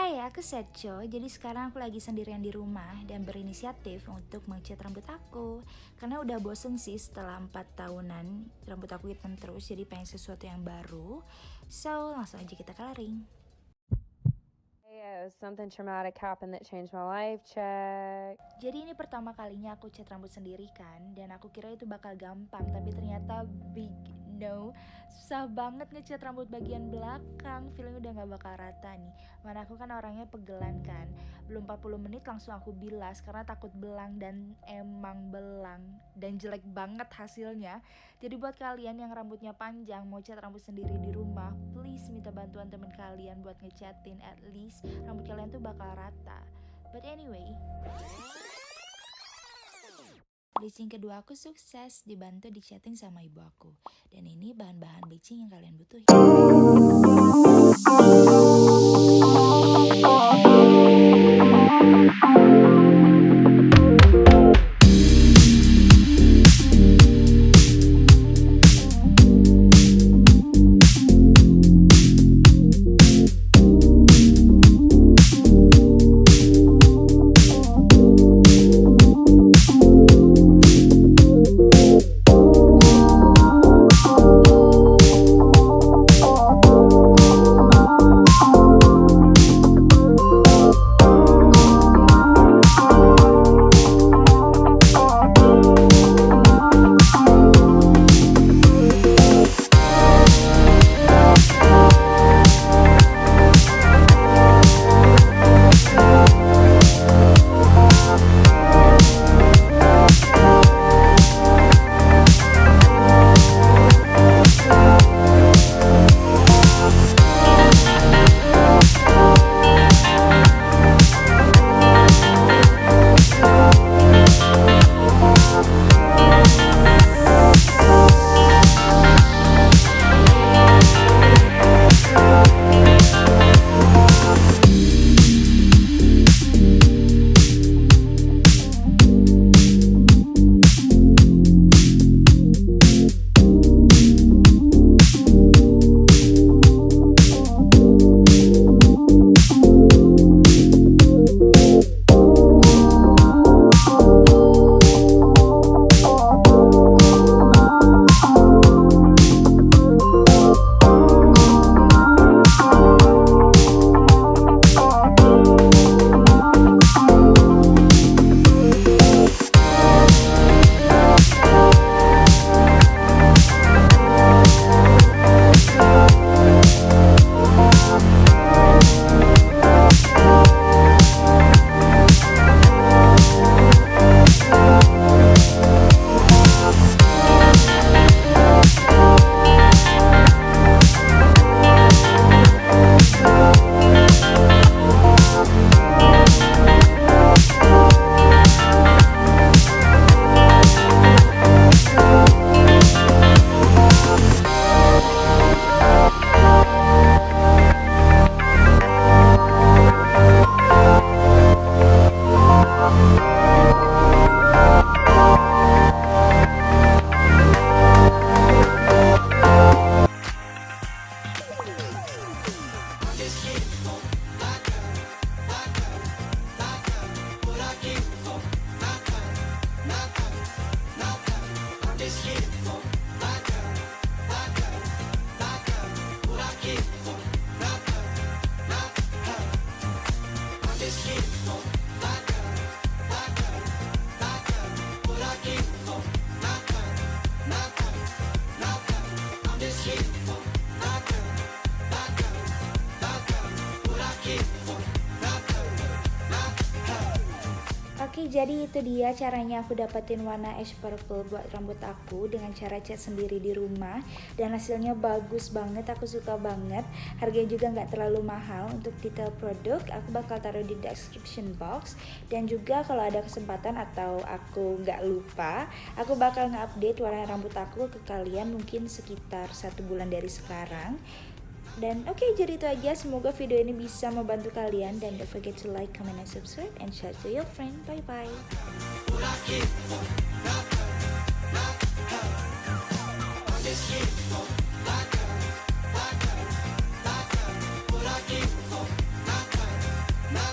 Hai, aku Sedco. Jadi sekarang aku lagi sendirian di rumah dan berinisiatif untuk mengecat rambut aku. Karena udah bosen sih setelah 4 tahunan rambut aku hitam terus, jadi pengen sesuatu yang baru. So, langsung aja kita coloring. Something traumatic happened that changed my life, check. Jadi ini pertama kalinya aku cat rambut sendiri kan, dan aku kira itu bakal gampang, tapi ternyata big no. Susah banget ngecat rambut bagian belakang, feeling udah gak bakal rata nih. Mana aku kan orangnya pegelan kan, belum 40 menit langsung aku bilas karena takut belang, dan emang belang dan jelek banget hasilnya. Jadi buat kalian yang rambutnya panjang mau cat rambut sendiri di rumah, please minta bantuan temen kalian buat ngecatin, at least rambut kalian tuh bakal rata. But anyway, bleaching kedua aku sukses, dibantu dicatin sama ibu aku. Dan ini bahan-bahan bleaching yang kalian butuhin. Oke, jadi itu dia caranya aku dapetin warna ash purple buat rambut aku dengan cara cat sendiri di rumah, dan hasilnya bagus banget, aku suka banget. Harganya juga nggak terlalu mahal. Untuk detail produk aku bakal taruh di description box, dan juga kalau ada kesempatan atau aku nggak lupa, aku bakal nge-update warna rambut aku ke kalian mungkin sekitar 1 bulan dari sekarang. Dan oke, jadi itu aja. Semoga video ini bisa membantu kalian, dan don't forget to like, comment, and subscribe, and share to your friend. Bye bye.